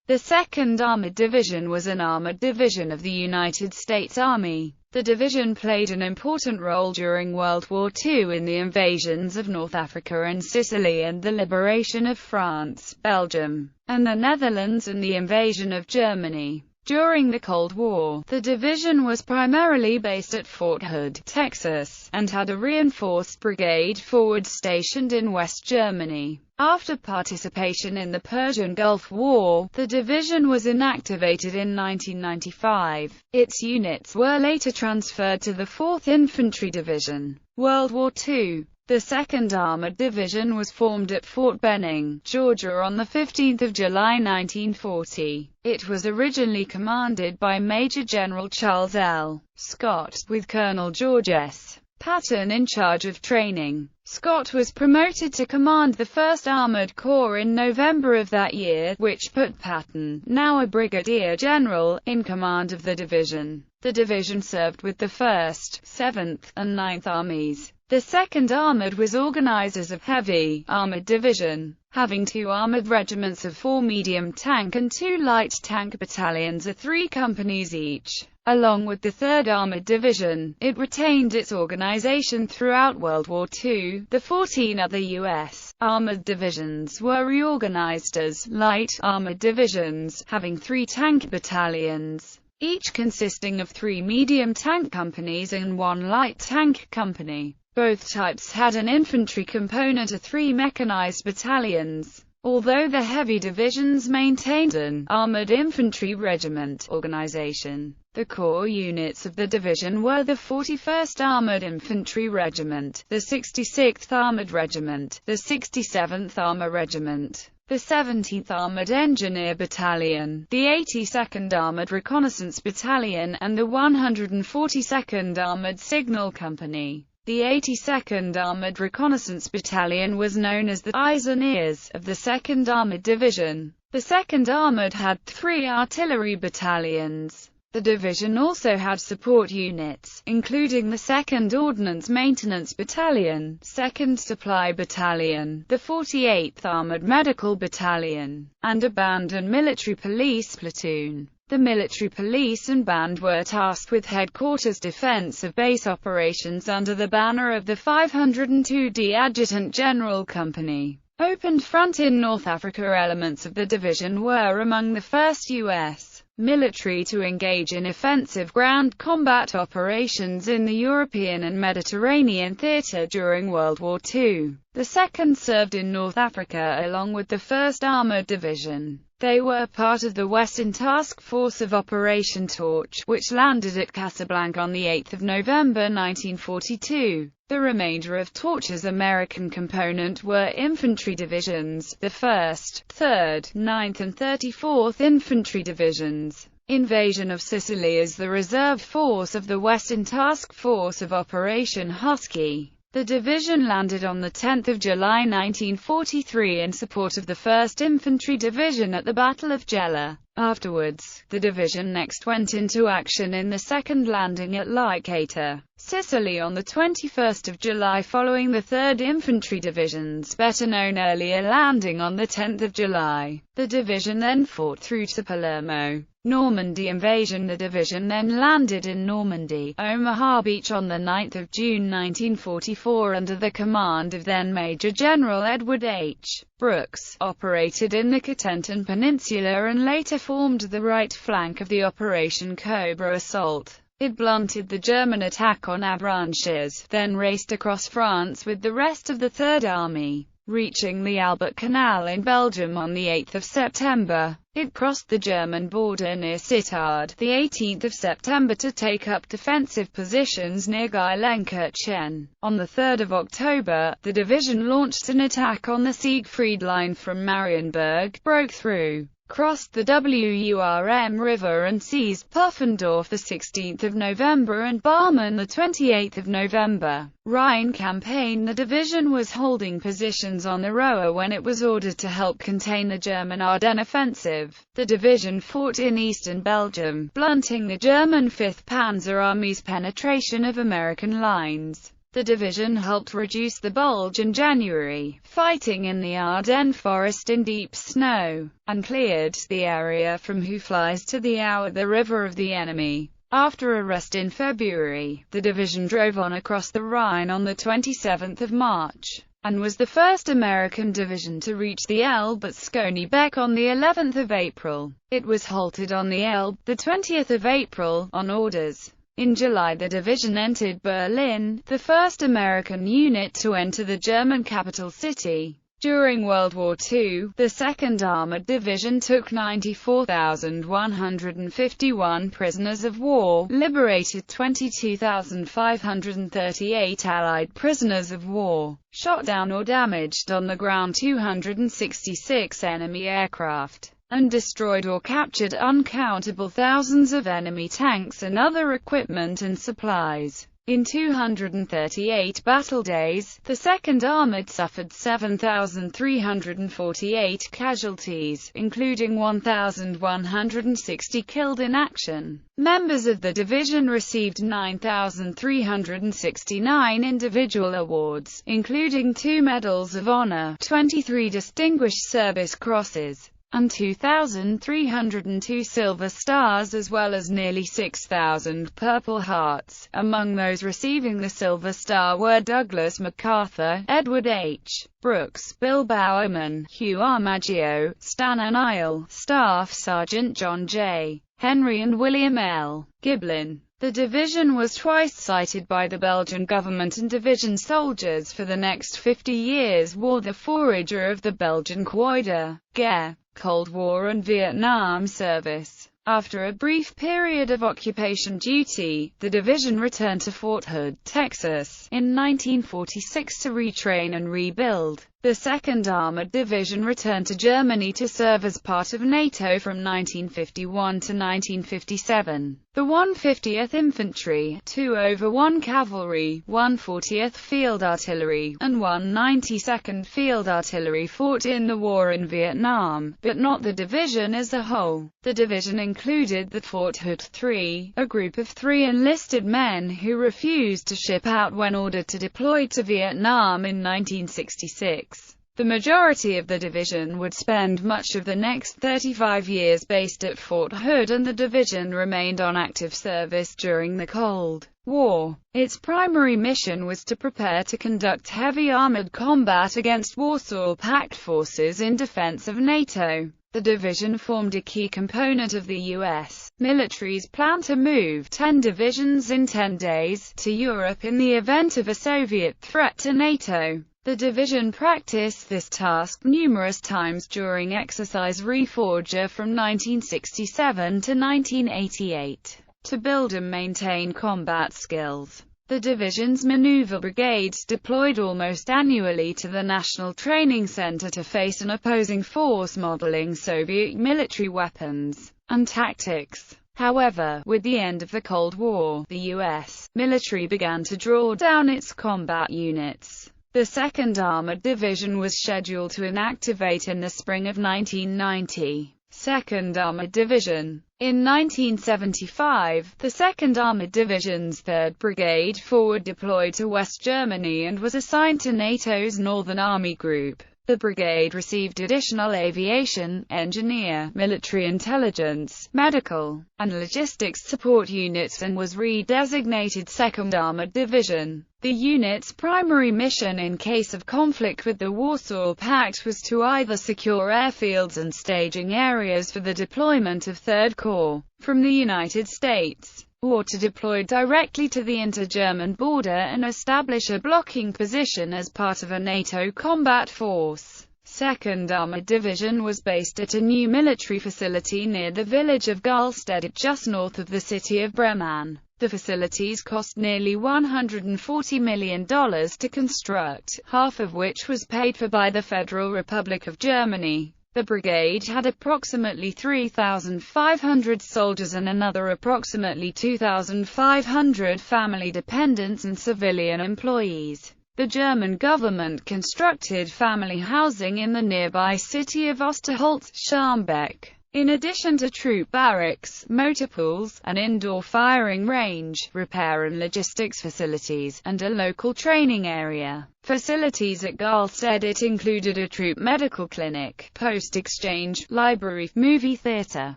The 2nd Armored Division was an armored division of the United States Army. The division played an important role during World War II in the invasions of North Africa and Sicily and the liberation of France, Belgium, and the Netherlands and the invasion of Germany. During the Cold War, the division was primarily based at Fort Hood, Texas, and had a reinforced brigade forward stationed in West Germany. After participation in the Persian Gulf War, the division was inactivated in 1995. Its units were later transferred to the 4th Infantry Division. World War II. The 2nd Armored Division was formed at Fort Benning, Georgia on 15 July 1940. It was originally commanded by Major General Charles L. Scott, with Colonel George S. Patton in charge of training. Scott was promoted to command the 1st Armored Corps in November of that year, which put Patton, now a brigadier general, in command of the division. The division served with the 1st, 7th, and 9th Armies. The 2nd Armored was organized as a heavy armored division, having 2 armored regiments of 4 medium tank and 2 light tank battalions of 3 companies each. Along with the 3rd Armored Division, it retained its organization throughout World War II. The 14 other U.S. armored divisions were reorganized as light armored divisions, having 3 tank battalions, each consisting of 3 medium tank companies and 1 light tank company. Both types had an infantry component of 3 mechanized battalions. Although the heavy divisions maintained an armored infantry regiment organization, the core units of the division were the 41st Armored Infantry Regiment, the 66th Armored Regiment, the 67th Armor Regiment, the 17th Armored Engineer Battalion, the 82nd Armored Reconnaissance Battalion, and the 142nd Armored Signal Company. The 82nd Armored Reconnaissance Battalion was known as the eyes and ears of the 2nd Armored Division. The 2nd Armored had 3 artillery battalions. The division also had support units, including the 2nd Ordnance Maintenance Battalion, 2nd Supply Battalion, the 48th Armored Medical Battalion, and a band and military police platoon. The military police and band were tasked with headquarters defense of base operations under the banner of the 502d Adjutant General Company. Opened front in North Africa. Elements of the division were among the first U.S. military to engage in offensive ground combat operations in the European and Mediterranean theater during World War II. The 2nd served in North Africa along with the 1st Armored Division. They were part of the Western Task Force of Operation Torch, which landed at Casablanca on 8 November 1942. The remainder of Torch's American component were infantry divisions, the 1st, 3rd, 9th and 34th Infantry Divisions. Invasion of Sicily as the reserve force of the Western Task Force of Operation Husky. The division landed on 10 July 1943 in support of the 1st Infantry Division at the Battle of Gela. Afterwards, the division next went into action in the 2nd landing at Licata, Sicily on 21 July following the 3rd Infantry Division's better-known earlier landing on 10 July. The division then fought through to Palermo. Normandy invasion. The division then landed in Normandy, Omaha Beach on 9 June 1944 under the command of then Major General Edward H. Brooks, operated in the Cotentin Peninsula and later formed the right flank of the Operation Cobra assault. It blunted the German attack on Avranches, then raced across France with the rest of the Third Army. Reaching the Albert Canal in Belgium on 8 September, it crossed the German border near Sittard, 18 September to take up defensive positions near Geilenkirchen. On 3 October, the division launched an attack on the Siegfried Line from Marienburg, broke through, crossed the Wurm River and seized Pufendorf 16 November and Barmen 28 November. Rhine campaign. The division was holding positions on the Roa when it was ordered to help contain the German Ardennes offensive. The division fought in eastern Belgium, blunting the German 5th Panzer Army's penetration of American lines. The division helped reduce the Bulge in January, fighting in the Ardennes forest in deep snow, and cleared the area from Houflies to the Aue, the river of the enemy. After a rest in February, the division drove on across the Rhine on the 27th of March, and was the first American division to reach the Elbe at Schönebeck on the 11th of April. It was halted on the Elbe, the 20th of April, on orders. In July the division entered Berlin, the first American unit to enter the German capital city. During World War II, the 2nd Armored Division took 94,151 prisoners of war, liberated 22,538 Allied prisoners of war, shot down or damaged on the ground 266 enemy aircraft, and destroyed or captured uncountable thousands of enemy tanks and other equipment and supplies. In 238 battle days, the 2nd Armored suffered 7,348 casualties, including 1,160 killed in action. Members of the division received 9,369 individual awards, including 2 Medals of Honor, 23 Distinguished Service Crosses, and 2,302 Silver Stars, as well as nearly 6,000 Purple Hearts. Among those receiving the Silver Star were Douglas MacArthur, Edward H. Brooks, Bill Bowerman, Hugh Armaggio, Stan O'Neill, Staff Sergeant John J. Henry and William L. Giblin. The division was twice cited by the Belgian government, and division soldiers for the next 50 years wore the forager of the Belgian Croix de Guerre. Cold War and Vietnam service. After a brief period of occupation duty, the division returned to Fort Hood, Texas, in 1946 to retrain and rebuild. The 2nd Armored Division returned to Germany to serve as part of Nato from 1951 to 1957. The 150th Infantry, 2 over 1 Cavalry, 140th Field Artillery, and 192nd Field Artillery fought in the war in Vietnam, but not the division as a whole. The division included the Fort Hood 3, a group of 3 enlisted men who refused to ship out when ordered to deploy to Vietnam in 1966. The majority of the division would spend much of the next 35 years based at Fort Hood, and the division remained on active service during the Cold War. Its primary mission was to prepare to conduct heavy armored combat against Warsaw Pact forces in defense of NATO. The division formed a key component of the U.S. military's plan to move 10 divisions in 10 days to Europe in the event of a Soviet threat to NATO. The division practiced this task numerous times during Exercise Reforger from 1967 to 1988, to build and maintain combat skills. The division's maneuver brigades deployed almost annually to the National Training Center to face an opposing force modeling Soviet military weapons and tactics. However, with the end of the Cold War, the U.S. military began to draw down its combat units. The 2nd Armored Division was scheduled to inactivate in the spring of 1990. 2nd Armored Division. In 1975, the 2nd Armored Division's 3rd Brigade forward deployed to West Germany and was assigned to NATO's Northern Army Group. The brigade received additional aviation, engineer, military intelligence, medical, and logistics support units and was redesignated 2nd Armored Division. The unit's primary mission in case of conflict with the Warsaw Pact was to either secure airfields and staging areas for the deployment of 3rd Corps from the United States, or to deploy directly to the inter-German border and establish a blocking position as part of a NATO combat force. 2nd Armored Division was based at a new military facility near the village of Gallstedt, just north of the city of Bremen. The facilities cost nearly $140 million to construct, half of which was paid for by the Federal Republic of Germany. The brigade had approximately 3,500 soldiers and another approximately 2,500 family dependents and civilian employees. The German government constructed family housing in the nearby city of Osterholz, Scharmbeck. In addition to troop barracks, motor pools, an indoor firing range, repair and logistics facilities, and a local training area. Facilities at Galstedt included a troop medical clinic, post-exchange, library, movie theatre,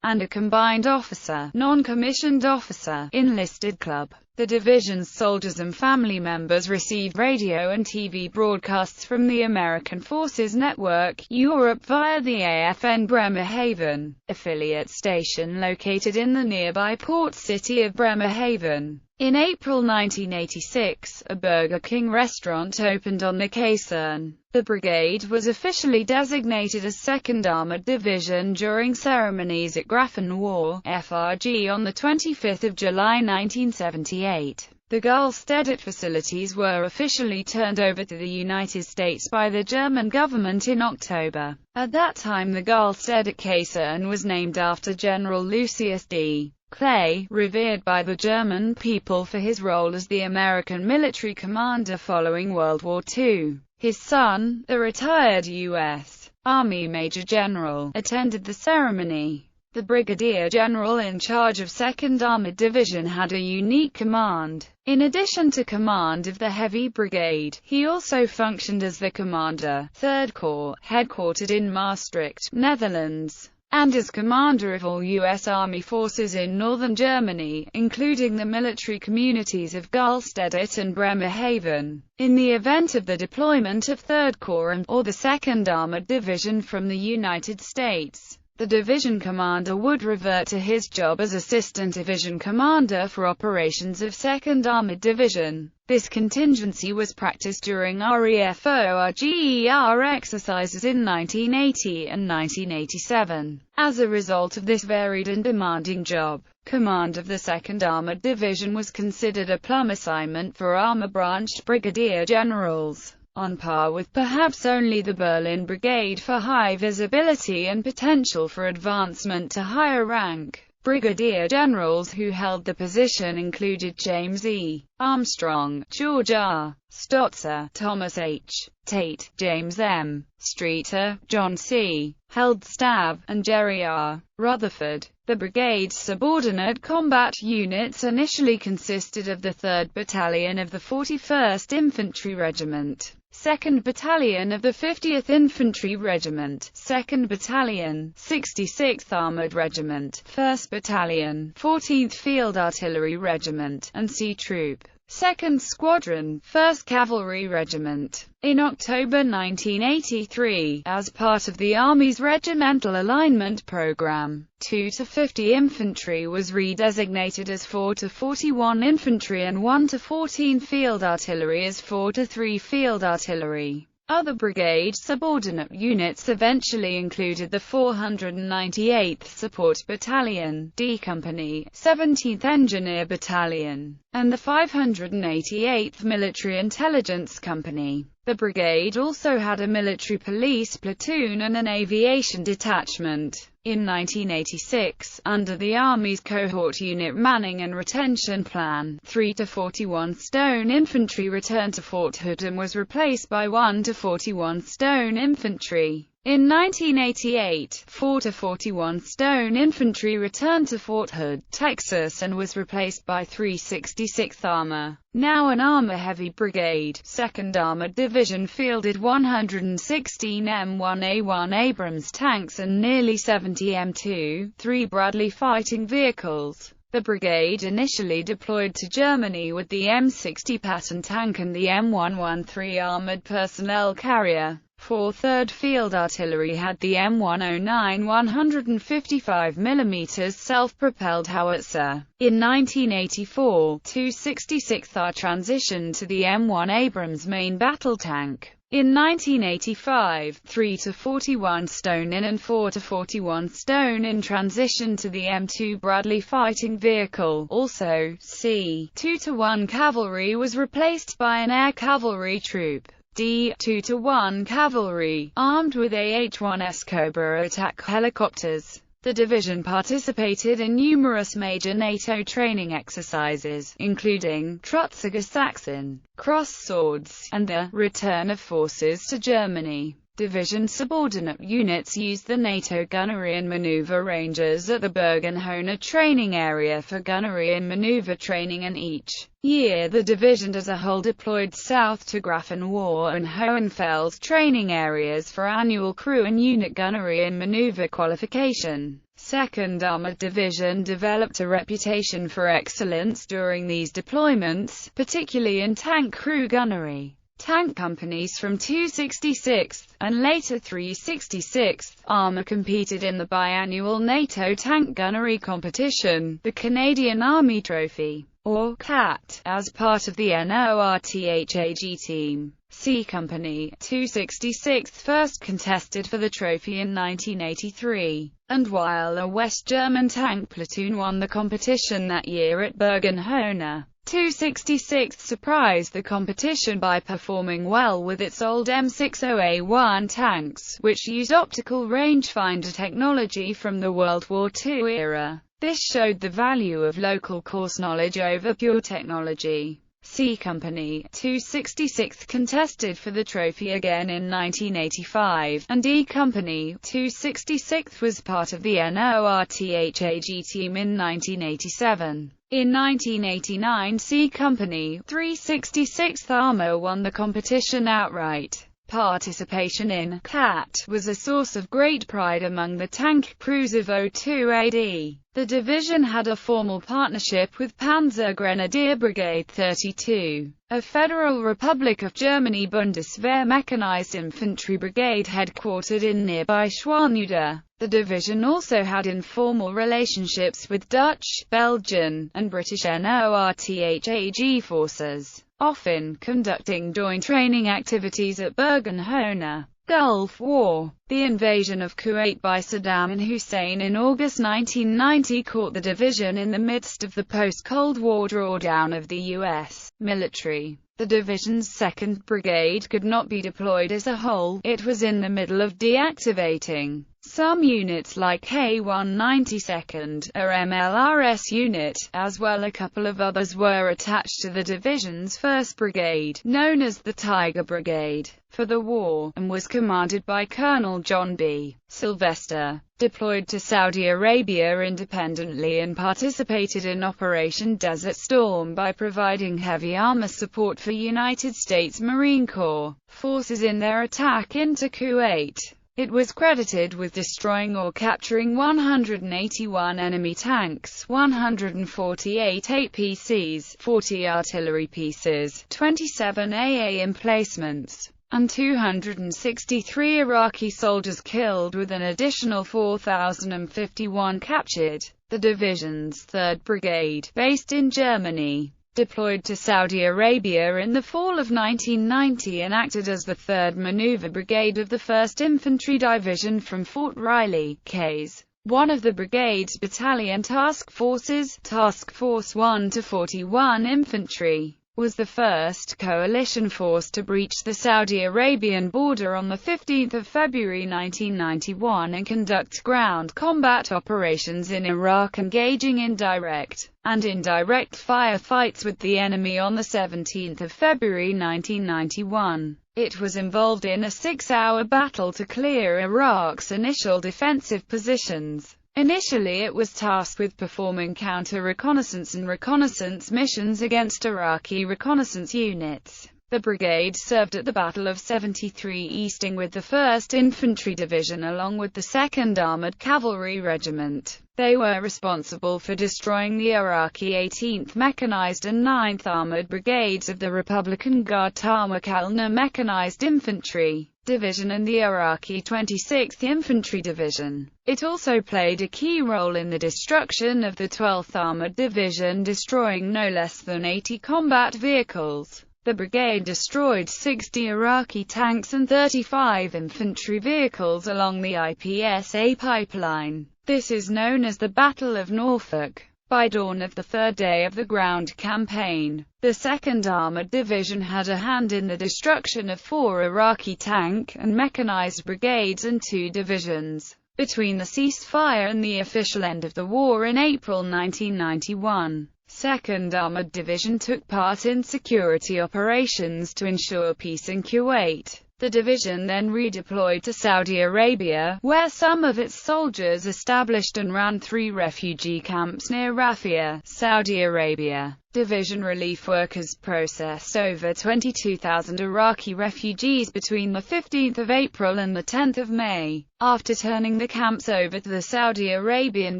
and a combined officer, non-commissioned officer, enlisted club. The division's soldiers and family members received radio and TV broadcasts from the American Forces Network, Europe via the AFN Bremerhaven affiliate station located in the nearby port city of Bremerhaven. In April 1986, a Burger King restaurant opened on the Kaserne. The brigade was officially designated as 2nd Armored Division during ceremonies at Grafenwöhr, FRG on 25 July 1978. The Galstedt facilities were officially turned over to the United States by the German government in October. At that time the Galstedt Kaserne was named after General Lucius D. Clay, revered by the German people for his role as the American military commander following World War II. His son, the retired U.S. Army Major General, attended the ceremony. The Brigadier General in charge of 2nd Armored Division had a unique command. In addition to command of the Heavy Brigade, he also functioned as the commander, 3rd Corps, headquartered in Maastricht, Netherlands, and as commander of all U.S. Army forces in northern Germany, including the military communities of Galstedt and Bremerhaven. In the event of the deployment of 3rd Corps or the 2nd Armored Division from the United States, the division commander would revert to his job as assistant division commander for operations of 2nd Armored Division. This contingency was practiced during REFORGER exercises in 1980 and 1987. As a result of this varied and demanding job, command of the 2nd Armored Division was considered a plum assignment for armor-branched brigadier generals, on par with perhaps only the Berlin Brigade for high visibility and potential for advancement to higher rank. Brigadier generals who held the position included James E. Armstrong, George R. Stotzer, Thomas H. Tate, James M. Streeter, John C. Heldstab, and Jerry R. Rutherford. The brigade's subordinate combat units initially consisted of the 3rd Battalion of the 41st Infantry Regiment, 2nd Battalion of the 50th Infantry Regiment, 2nd Battalion, 66th Armored Regiment, 1st Battalion, 14th Field Artillery Regiment, and C Troop, 2nd Squadron, 1st Cavalry Regiment. In October 1983, as part of the Army's regimental alignment program, 2 to 50 infantry was redesignated as 4 to 41 infantry and 1 to 14 field artillery as 4 to 3 field artillery. Other brigade subordinate units eventually included the 498th Support Battalion, D Company, 17th Engineer Battalion, and the 588th Military Intelligence Company. The brigade also had a military police platoon and an aviation detachment. In 1986, under the Army's Cohort Unit Manning and Retention Plan, 3 to 41 Stone Infantry returned to Fort Hood and was replaced by 1 to 41 Stone Infantry. In 1988, 4 to 41 Stone Infantry returned to Fort Hood, Texas and was replaced by 366th Armor. Now an armor-heavy brigade, 2nd Armored Division fielded 116 M1A1 Abrams tanks and nearly 70 M2-3 Bradley fighting vehicles. The brigade initially deployed to Germany with the M60 Patton tank and the M113 armored personnel carrier. 4th Field Artillery had the M109 155mm self-propelled howitzer. In 1984, 266th AR transitioned to the M1 Abrams main battle tank. In 1985, 3 to 41 Stone In and 4 to 41 Stone In transitioned to the M2 Bradley fighting vehicle. Also, C. 2 to 1 Cavalry was replaced by an air cavalry troop. D. 2 to 1 Cavalry, armed with AH-1S Cobra attack helicopters. The division participated in numerous major NATO training exercises, including Trutziger Sachsen, Cross Swords, and the return of forces to Germany. Division subordinate units used the NATO gunnery and maneuver ranges at the Bergen-Hohne training area for gunnery and maneuver training, and each year the division as a whole deployed south to Grafenwöhr and Hohenfels training areas for annual crew and unit gunnery and maneuver qualification. 2nd Armored Division developed a reputation for excellence during these deployments, particularly in tank crew gunnery. Tank companies from 266th, and later 366th, Armour competed in the biannual NATO tank gunnery competition, the Canadian Army Trophy, or CAT, as part of the NORTHAG team. C Company 266th first contested for the trophy in 1983, and while a West German tank platoon won the competition that year at Bergen-Hohne, 266th surprised the competition by performing well with its old M60A1 tanks, which used optical rangefinder technology from the World War II era. This showed the value of local course knowledge over pure technology. C Company 266th contested for the trophy again in 1985, and D Company 266th was part of the NORTHAG team in 1987. In 1989, C Company 366th Armour won the competition outright. Participation in CAT was a source of great pride among the tank crews of 02 AD. The division had a formal partnership with Panzer Grenadier Brigade 32, a Federal Republic of Germany Bundeswehr mechanized infantry brigade headquartered in nearby Schwalmude. The division also had informal relationships with Dutch, Belgian, and British NORTHAG forces, often conducting joint training activities at Bergen-Hohne. Gulf War. The invasion of Kuwait by Saddam Hussein in August 1990 caught the division in the midst of the post-Cold War drawdown of the U.S. military. The division's 2nd Brigade could not be deployed as a whole, it was in the middle of deactivating. Some units like K192nd, a MLRS unit, as well a couple of others were attached to the division's 1st Brigade, known as the Tiger Brigade, for the war, and was commanded by Colonel John B. Sylvester. Deployed to Saudi Arabia independently and participated in Operation Desert Storm by providing heavy armor support for United States Marine Corps forces in their attack into Kuwait. It was credited with destroying or capturing 181 enemy tanks, 148 APCs, 40 artillery pieces, 27 AA emplacements, and 263 Iraqi soldiers killed, with an additional 4,051 captured. The division's 3rd Brigade, based in Germany, deployed to Saudi Arabia in the fall of 1990 and acted as the 3rd Maneuver Brigade of the 1st Infantry Division from Fort Riley, Ks. One of the brigade's battalion task forces, Task Force 1 to 41 Infantry, was the first coalition force to breach the Saudi Arabian border on 15 February 1991 and conduct ground combat operations in Iraq, engaging in direct and indirect firefights with the enemy on 17 February 1991. It was involved in a 6-hour battle to clear Iraq's initial defensive positions. Initially it was tasked with performing counter-reconnaissance and reconnaissance missions against Iraqi reconnaissance units. The brigade served at the Battle of 73 Easting with the 1st Infantry Division along with the 2nd Armored Cavalry Regiment. They were responsible for destroying the Iraqi 18th Mechanized and 9th Armored Brigades of the Republican Guard Tawakalna Mechanized Infantry Division and the Iraqi 26th Infantry Division. It also played a key role in the destruction of the 12th Armored Division, destroying no less than 80 combat vehicles. The brigade destroyed 60 Iraqi tanks and 35 infantry vehicles along the IPSA pipeline. This is known as the Battle of Norfolk. By dawn of the 3rd day of the ground campaign, the 2nd Armored Division had a hand in the destruction of 4 Iraqi tank and mechanized brigades and 2 divisions. Between the ceasefire and the official end of the war in April 1991, 2nd Armored Division took part in security operations to ensure peace in Kuwait. The division then redeployed to Saudi Arabia, where some of its soldiers established and ran 3 refugee camps near Rafia, Saudi Arabia. Division relief workers processed over 22,000 Iraqi refugees between the 15th of April and the 10th of May. After turning the camps over to the Saudi Arabian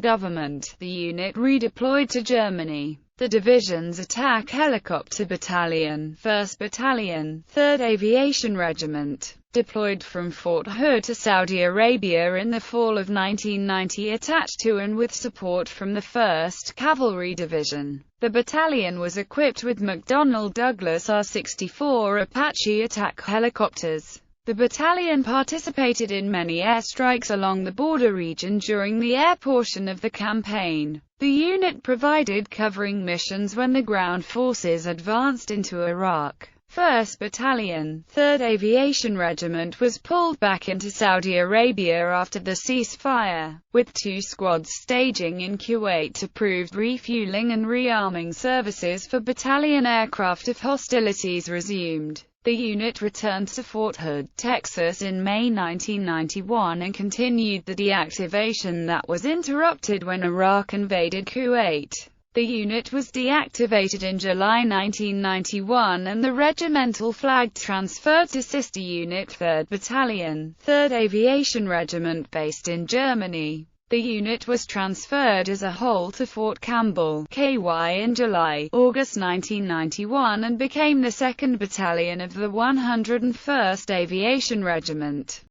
government, the unit redeployed to Germany. The division's attack helicopter battalion, 1st Battalion, 3rd Aviation Regiment, deployed from Fort Hood to Saudi Arabia in the fall of 1990, attached to and with support from the 1st Cavalry Division. The battalion was equipped with McDonnell Douglas R-64 Apache attack helicopters. The battalion participated in many airstrikes along the border region during the air portion of the campaign. The unit provided covering missions when the ground forces advanced into Iraq. 1st Battalion, 3rd Aviation Regiment was pulled back into Saudi Arabia after the ceasefire, with 2 squads staging in Kuwait to prove refueling and rearming services for battalion aircraft if hostilities resumed. The unit returned to Fort Hood, Texas in May 1991 and continued the deactivation that was interrupted when Iraq invaded Kuwait. The unit was deactivated in July 1991 and the regimental flag transferred to sister unit 3rd Battalion, 3rd Aviation Regiment based in Germany. The unit was transferred as a whole to Fort Campbell, KY in July-August 1991 and became the 2nd Battalion of the 101st Aviation Regiment.